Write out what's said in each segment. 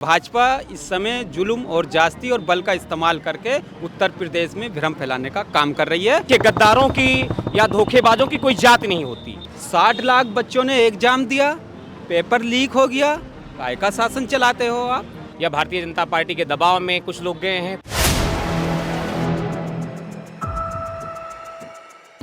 भाजपा इस समय जुल्म और जास्ती और बल का इस्तेमाल करके उत्तर प्रदेश में भ्रम फैलाने का काम कर रही है कि गद्दारों की या धोखेबाजों की कोई जात नहीं होती। 60 लाख बच्चों ने एग्जाम दिया, पेपर लीक हो गया, काय का शासन चलाते हो आप? या भारतीय जनता पार्टी के दबाव में कुछ लोग गए हैं।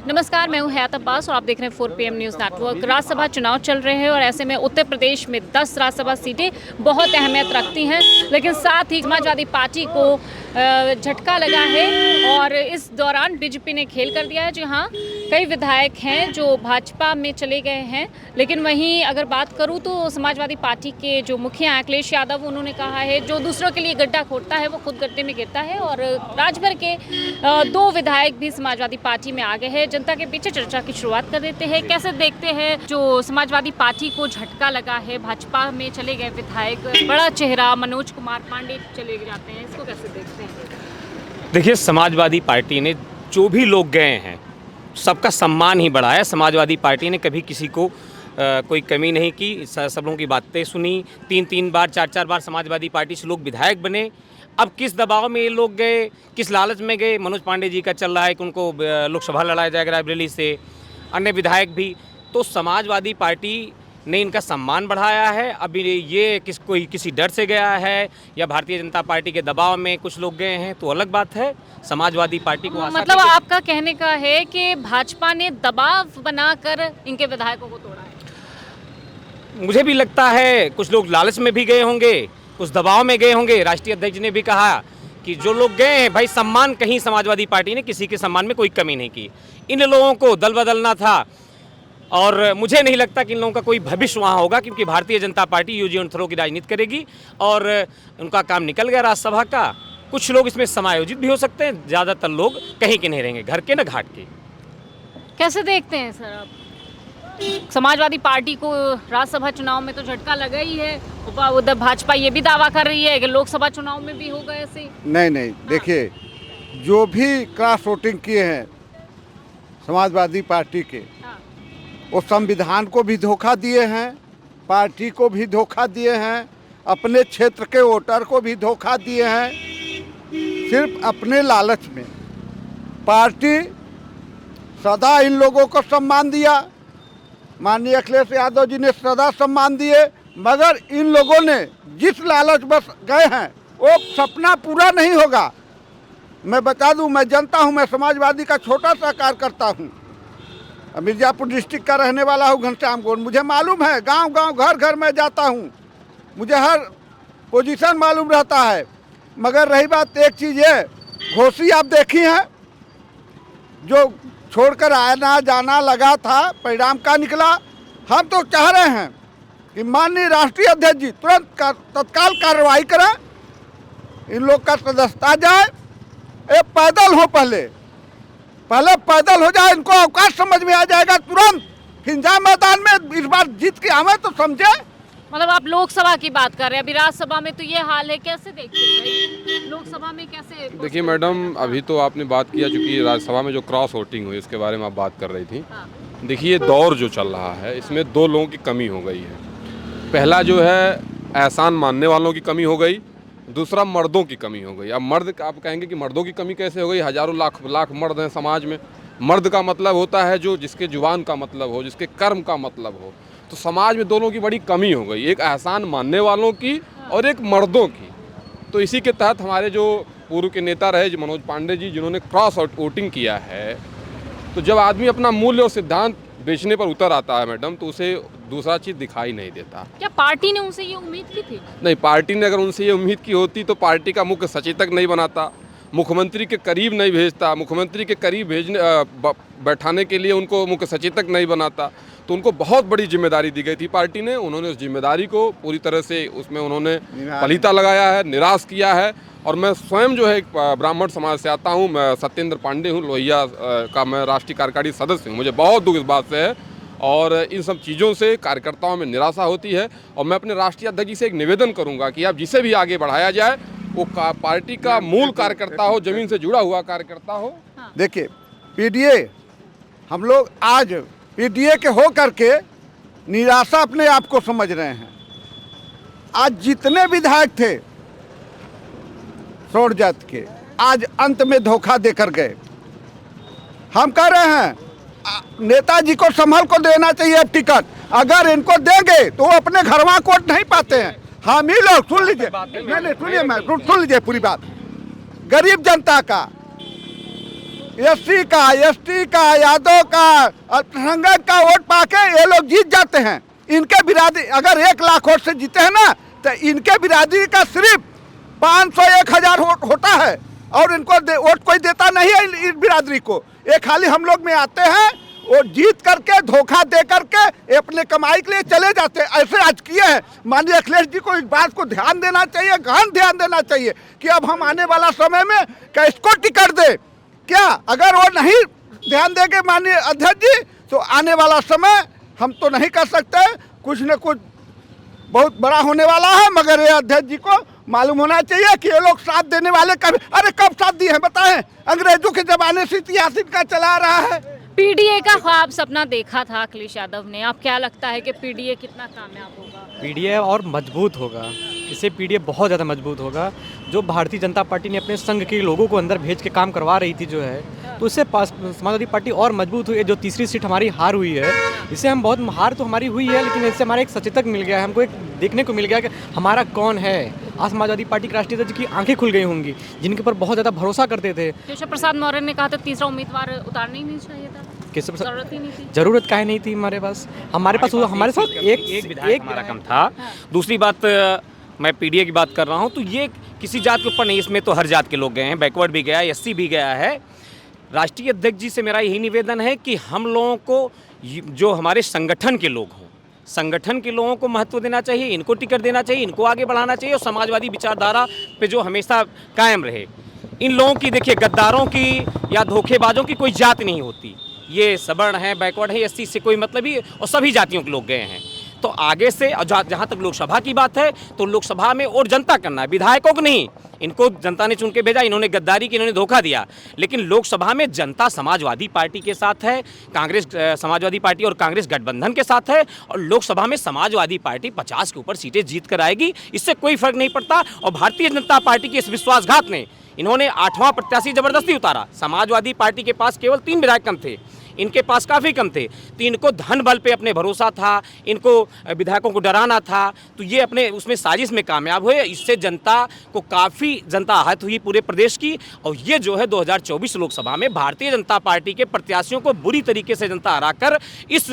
नमस्कार, मैं हूं हयात अब्बास और आप देख रहे हैं 4 PM न्यूज़ नेटवर्क। राज्यसभा चुनाव चल रहे हैं और ऐसे में उत्तर प्रदेश में 10 राज्यसभा सीटें बहुत अहमियत रखती हैं, लेकिन साथ ही समाजवादी पार्टी को झटका लगा है और इस दौरान बीजेपी ने खेल कर दिया है। जी हाँ, कई विधायक हैं जो भाजपा में चले गए हैं, लेकिन वहीं अगर बात करूं तो समाजवादी पार्टी के जो मुखिया अखिलेश यादव, उन्होंने कहा है जो दूसरों के लिए गड्ढा खोदता है वो खुद गड्ढे में गिरता है। और राज्यभर के 2 विधायक भी समाजवादी पार्टी में आ गए हैं। जनता के पीछे चर्चा की शुरुआत कर देते हैं। कैसे देखते हैं जो समाजवादी पार्टी को झटका लगा है, भाजपा में चले गए विधायक, बड़ा चेहरा मनोज कुमार पांडे चले जाते हैं, इसको कैसे देखते हैं? देखिए, समाजवादी पार्टी ने जो भी लोग गए हैं सबका सम्मान ही बढ़ाया। समाजवादी पार्टी ने कभी किसी को कोई कमी नहीं की, सब लोगों की बातें सुनी। 3-3 बार 4-4 बार समाजवादी पार्टी से लोग विधायक बने। अब किस दबाव में ये लोग गए, किस लालच में गए? मनोज पांडे जी का चल रहा है कि उनको लोकसभा लड़ाया जाएगा रायबरेली से, अन्य विधायक भी। तो समाजवादी पार्टी ने इनका सम्मान बढ़ाया है। अभी ये कोई किसी डर से गया है या भारतीय जनता पार्टी के दबाव में कुछ लोग गए हैं तो अलग बात है। समाजवादी पार्टी को मतलब आपका कहने का है कि भाजपा ने दबाव बनाकर इनके विधायकों को तोड़ा है? मुझे भी लगता है कुछ लोग लालच में भी गए होंगे, कुछ दबाव में गए होंगे। राष्ट्रीय अध्यक्ष ने भी कहा कि जो लोग गए हैं भाई, सम्मान, कहीं समाजवादी पार्टी ने किसी के सम्मान में कोई कमी नहीं की। इन लोगों को दल बदलना था और मुझे नहीं लगता कि इन लोगों का कोई भविष्य वहाँ होगा, क्योंकि Bharatiya Janata party UG and throw की राजनीति करेगी और उनका काम निकल गया राज्यसभा का। कुछ लोग इसमें समायोजित भी हो सकते हैं, ज़्यादातर लोग कहीं के नहीं रहेंगे, घर के न घाट के। कैसे देखते हैं सर आप समाजवादी पार्टी को? राज्यसभा चुनाव में तो झटका लगा ही है, उधर भाजपा ये भी दावा कर रही है कि लोकसभा चुनाव में भी होगा ऐसे। नहीं, देखिए, जो भी क्रॉस वोटिंग किए हैं समाजवादी पार्टी के, वो संविधान को भी धोखा दिए हैं, पार्टी को भी धोखा दिए हैं, अपने क्षेत्र के वोटर को भी धोखा दिए हैं, सिर्फ अपने लालच में। पार्टी सदा इन लोगों को सम्मान दिया, माननीय अखिलेश यादव जी ने सदा सम्मान दिए, मगर इन लोगों ने जिस लालच बस गए हैं वो सपना पूरा नहीं होगा। मैं बता दूं, मैं जनता हूं, मैं समाजवादी का छोटा सा कार्यकर्ता हूं, मिर्जापुर डिस्ट्रिक्ट का रहने वाला हूँ, घनश्याम गोंड। मुझे मालूम है, गांव गांव घर घर में जाता हूँ, मुझे हर पोजीशन मालूम रहता है। मगर रही बात एक चीज़ है, घोषी आप देखी हैं, जो छोड़कर आना जाना लगा था, परिणाम का निकला। हम तो चाह रहे हैं कि माननीय राष्ट्रीय अध्यक्ष जी तुरंत तत्काल कार्रवाई करें, इन लोग का सदस्यता जाए, ये पैदल हो, पहले पैदल हो जाए, इनको अवकाश समझ में आ जाएगा तुरंत। हिंसा मैदान में इस बार जीत के आवे तो समझे। मतलब आप लोकसभा की बात कर रहे हैं, अभी राज्यसभा में तो ये हाल है, कैसे देखते हैं लोकसभा में? कैसे देखिए मैडम, अभी तो आपने बात किया, चूँकि राज्यसभा में जो क्रॉस वोटिंग हुई इसके बारे में आप बात कर रही थी। हाँ। देखिए, ये दौर जो चल रहा है इसमें 2 लोगों की कमी हो गई है। पहला जो है एहसान मानने वालों की कमी हो गई, दूसरा मर्दों की कमी हो गई। अब मर्द, आप कहेंगे कि मर्दों की कमी कैसे हो गई? हजारों लाख मर्द हैं समाज में। मर्द का मतलब होता है जो जिसके जुबान का मतलब हो, जिसके कर्म का मतलब हो। तो समाज में दोनों की बड़ी कमी हो गई, एक एहसान मानने वालों की और एक मर्दों की। तो इसी के तहत हमारे जो पूर्व के नेता रहे जो मनोज पांडे जी, जिन्होंने क्रॉस वोटिंग किया है, तो जब आदमी अपना मूल्य और सिद्धांत बेचने पर उतर आता है मैडम, तो उसे दूसरा चीज़ दिखाई नहीं देता। क्या पार्टी ने उनसे ये उम्मीद की थी? नहीं, पार्टी ने अगर उनसे ये उम्मीद की होती तो पार्टी का मुख्य सचेतक नहीं बनाता, मुख्यमंत्री के करीब नहीं भेजता, मुख्यमंत्री के करीब बैठाने के लिए उनको मुख्य सचेतक नहीं बनाता। तो उनको बहुत बड़ी जिम्मेदारी दी गई थी पार्टी ने, उन्होंने उस जिम्मेदारी को पूरी तरह से उसमें उन्होंने पलीता लगाया है, निराश किया है। और मैं स्वयं जो है एक ब्राह्मण समाज से आता हूँ, मैं सत्येंद्र पांडे हूँ, लोहिया का मैं राष्ट्रीय कार्यकारी सदस्य हूँ। मुझे बहुत दुख इस बात से है और इन सब चीज़ों से कार्यकर्ताओं में निराशा होती है। और मैं अपने राष्ट्रीय अध्यक्ष जी से एक निवेदन करूँगा कि आप जिसे भी आगे बढ़ाया जाए वो पार्टी का मूल कार्यकर्ता हो, ज़मीन से जुड़ा हुआ कार्यकर्ता हो। देखिए, पीडीए, हम लोग आज पीडीए के हो करके निराशा अपने आप को समझ रहे हैं। आज जितने विधायक थे सोड़ जात के, आज अंत में धोखा देकर गए। हम कह रहे हैं नेताजी को संभल को देना चाहिए टिकट। अगर इनको देंगे तो वो अपने घरवा कोट नहीं पाते हैं। हम ही लोग सुन लीजिए, नहीं सुनिए, मैं सुन लीजिए पूरी बात। गरीब जनता का, एससी का, एसटी का, यादव का, अल्पसंख्यक का वोट पाके ये लोग जीत जाते हैं। इनके बिरादरी अगर 1 लाख वोट से जीते हैं ना, तो इनके बिरादरी का सिर्फ 500-1000 वोट होता है और इनको वोट कोई देता नहीं है इस बिरादरी को। ये खाली हम लोग में आते हैं, वो जीत करके धोखा दे करके अपने कमाई के लिए चले जाते हैं। ऐसे आज किए हैं। माननीय अखिलेश जी को इस बात को ध्यान देना चाहिए, गहन ध्यान देना चाहिए कि अब हम आने वाला समय में किसको टिकट दे। क्या अगर वो नहीं ध्यान देंगे माननीय अध्यक्ष जी, तो आने वाला समय हम तो नहीं कर सकते, कुछ न कुछ बहुत बड़ा होने वाला है। मगर ये अध्यक्ष जी को मालूम होना चाहिए कि ये लोग साथ देने वाले कभी, अरे कब साथ दिए हैं बताएं? अंग्रेजों के जमाने से इतिहास इनका चला रहा है। पीडीए का ख्वाब सपना देखा था अखिलेश यादव ने। आप क्या लगता है कि पीडीए कितना कामयाब होगा? पीडीए और मजबूत होगा, इससे पीडीए बहुत ज़्यादा मजबूत होगा। जो भारतीय जनता पार्टी ने अपने संघ के लोगों को अंदर भेज के काम करवा रही थी जो है, तो उससे समाजवादी पार्टी और मजबूत हुई है। जो तीसरी सीट हमारी हार हुई है, इससे हम बहुत हार तो हमारी हुई है, लेकिन इससे हमारा एक सचेतक मिल गया है। हमको एक देखने को मिल गया कि हमारा कौन है। आज समाजवादी पार्टी के राष्ट्रीय अध्यक्ष की आंखें खुल गई होंगी, जिनके ऊपर बहुत ज़्यादा भरोसा करते थे। केशव प्रसाद मौर्य ने कहा था तीसरा उम्मीदवार उतारना ही नहीं चाहिए था, केशव प्रसाद, जरूरत ही नहीं थी। जरूरत काहे नहीं थी हमारे पास? हमारे साथ एक विधायक हमारा कम था। दूसरी बात, मैं पीडीए की बात कर रहा हूँ, तो ये किसी जात के ऊपर नहीं, इसमें तो हर जात के लोग गए हैं। बैकवर्ड भी गया है, एससी भी गया है। राष्ट्रीय अध्यक्ष जी से मेरा यही निवेदन है कि हम लोगों को, जो हमारे संगठन के लोग हों, संगठन के लोगों को महत्व देना चाहिए, इनको टिकट देना चाहिए, इनको आगे बढ़ाना चाहिए और समाजवादी विचारधारा पे जो हमेशा कायम रहे। इन लोगों की, देखिए, गद्दारों की या धोखेबाजों की कोई जात नहीं होती। ये सवर्ण है, बैकवर्ड है, एससी से कोई मतलब ही, और सभी जातियों के लोग गए हैं। तो आगे से जहाँ तक लोकसभा की बात है, तो लोकसभा में और जनता करना है, विधायकों को नहीं। इनको जनता ने चुन के भेजा, इन्होंने गद्दारी की, इन्होंने धोखा दिया। लेकिन लोकसभा में जनता समाजवादी पार्टी के साथ है, कांग्रेस, समाजवादी पार्टी और कांग्रेस गठबंधन के साथ है, और लोकसभा में समाजवादी पार्टी 50 के ऊपर सीटें जीत कर आएगी। इससे कोई फर्क नहीं पड़ता। और भारतीय जनता पार्टी के इस विश्वासघात ने, इन्होंने 8वां प्रत्याशी जबरदस्ती उतारा। समाजवादी पार्टी के पास केवल 3 विधायक कम थे, इनके पास काफ़ी कम थे। तो इनको धन बल पे अपने भरोसा था, इनको विधायकों को डराना था, तो ये अपने उसमें साजिश में कामयाब हुए। इससे जनता को काफ़ी आहत हुई पूरे प्रदेश की। और ये जो है 2024 लोकसभा में भारतीय जनता पार्टी के प्रत्याशियों को बुरी तरीके से जनता हराकर इस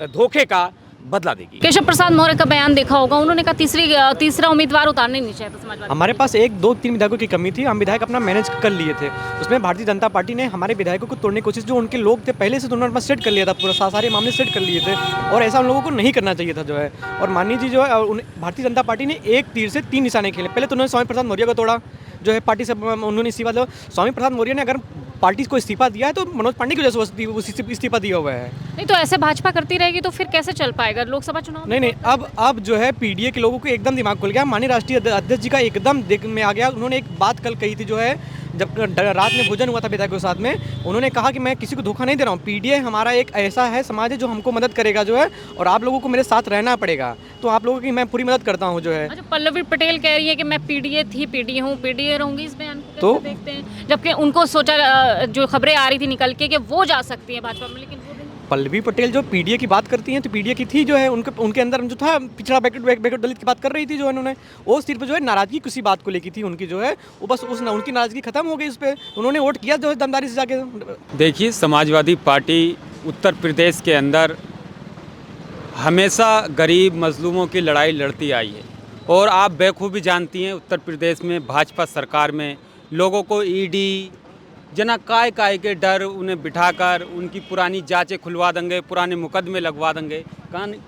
धोखे का बदला देगी। केशव प्रसाद मौर्य का बयान देखा होगा, उन्होंने कहा तीसरा उम्मीदवार उतारने नहीं चाहिए था समाजवादी। हमारे पास 1, 2, 3 विधायकों की कमी थी, हम विधायक अपना मैनेज कर लिए थे। उसमें भारतीय जनता पार्टी ने हमारे विधायकों को तोड़ने की कोशिश, जो उनके लोग थे पहले से, तो उन्होंने सेट कर लिया था, पूरा सारे मामले सेट कर लिए थे। और ऐसा उन लोगों को नहीं करना चाहिए था जो है। और माननीय जी जो है, भारतीय जनता पार्टी ने एक तीर से 3 निशाने खेले। पहले तो उन्होंने स्वामी प्रसाद मौर्य को तोड़ा, जो है पार्टी से उन्होंने इस्तीफा दिया। स्वामी प्रसाद मौर्य ने अगर पार्टी को इस्तीफा दिया है तो मनोज पांडे की वजह से इस्तीफा दिया हुआ है। नहीं तो ऐसे भाजपा करती रहेगी तो फिर कैसे चल पाएगा लोकसभा चुनाव? नहीं, अब जो है पीडीए के लोगों को एकदम दिमाग खुल गया। माननीय राष्ट्रीय अध्यक्ष जी का एकदम दिख में आ गया। उन्होंने एक बात कल कही थी, जो है जब रात में भोजन हुआ था विधायकों के साथ में, उन्होंने कहा कि मैं किसी को धोखा नहीं दे रहा हूँ। पीडीए हमारा एक ऐसा है समाज है जो हमको मदद करेगा जो है, और आप लोगों को मेरे साथ रहना पड़ेगा। तो आप लोगों की मैं पूरी मदद करता हूँ जो है। अच्छा, पल्लवी पटेल कह रही है कि मैं पीडीए थी, पीडीए हूँ, पीडीए रहूंगी। इस बयान को तो कैसे देखते हैं? जबकि उनको सोचा, जो खबरें आ रही थी निकल के, कि वो जा सकती है भाजपा में, लेकिन वो पल्लवी पटेल जो पीडीए की बात करती हैं, तो पीडीए की थी जो है, उनके अंदर जो था पिछड़ा बैकवर्ड दलित की बात कर रही थी जो है। उन्होंने वो सिर्फ जो है नाराजगी किसी बात को लेकी थी उनकी, जो है वो बस उनकी नाराजगी खत्म हो गई उस पर। उन्होंने वोट किया जो है दमदारी से जाके। देखिए, समाजवादी पार्टी उत्तर प्रदेश के अंदर हमेशा गरीब मजलूमों की लड़ाई लड़ती आई है। और आप बेखूबी जानती हैं, उत्तर प्रदेश में भाजपा सरकार में लोगों को ईडी जना काय के डर उन्हें बिठाकर उनकी पुरानी जांचें खुलवा देंगे, पुराने मुकदमे लगवा देंगे।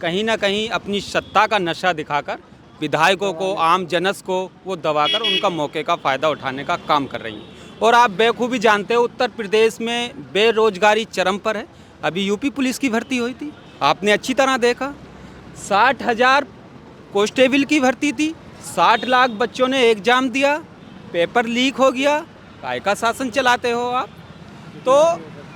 कहीं ना कहीं अपनी सत्ता का नशा दिखाकर विधायकों को, आम जनस को वो दबाकर उनका मौके का फ़ायदा उठाने का काम कर रही हैं। और आप बेखूबी जानते हो, उत्तर प्रदेश में बेरोजगारी चरम पर है। अभी यूपी पुलिस की भर्ती हुई थी, आपने अच्छी तरह देखा। 60,000 कांस्टेबल की भर्ती थी, 60 लाख बच्चों ने एग्ज़ाम दिया, पेपर लीक हो गया। काय का शासन चलाते हो आप? तो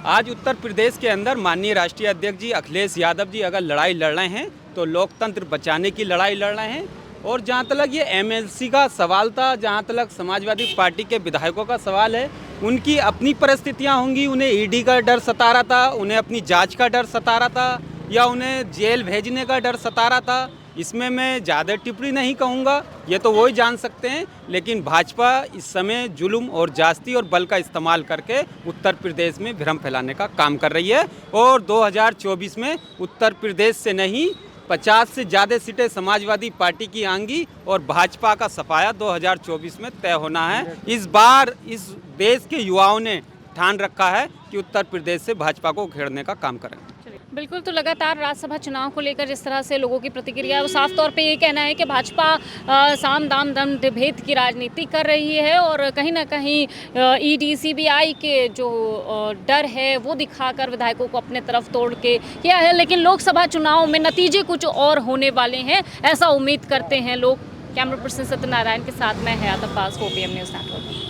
आज उत्तर प्रदेश के अंदर माननीय राष्ट्रीय अध्यक्ष जी अखिलेश यादव जी अगर लड़ाई लड़ रहे हैं तो लोकतंत्र बचाने की लड़ाई लड़ रहे हैं, और जहाँ तक ये एमएलसी का सवाल था, जहाँ तक समाजवादी पार्टी के विधायकों का सवाल है, उनकी अपनी परिस्थितियाँ होंगी। उन्हें ईडी का डर सता रहा था, उन्हें अपनी जांच का डर सता रहा था, या उन्हें जेल भेजने का डर सता रहा था। इसमें मैं ज़्यादा टिप्पणी नहीं कहूँगा, ये तो वही जान सकते हैं। लेकिन भाजपा इस समय जुल्म और जास्ती और बल का इस्तेमाल करके उत्तर प्रदेश में भ्रम फैलाने का काम कर रही है। और 2024 में उत्तर प्रदेश से नहीं 50 से ज़्यादा सीटें समाजवादी पार्टी की आएंगी और भाजपा का सफाया 2024 में तय होना है। इस बार इस देश के युवाओं ने ठान रखा है कि उत्तर प्रदेश से भाजपा को घेरने का काम करेंगे। बिल्कुल, तो लगातार राज्यसभा चुनाव को लेकर जिस तरह से लोगों की प्रतिक्रिया है वो साफ तौर पे ये कहना है कि भाजपा साम दाम दंड भेद की राजनीति कर रही है और कहीं ना कहीं ईडी सीबीआई के जो डर है वो दिखाकर विधायकों को अपने तरफ तोड़ के किया है। लेकिन लोकसभा चुनाव में नतीजे कुछ और होने वाले हैं, ऐसा उम्मीद करते हैं लोग। कैमरा पर्सन सत्यनारायण के साथ मैं हयात अब्बास, 4PM न्यूज़ नेटवर्क।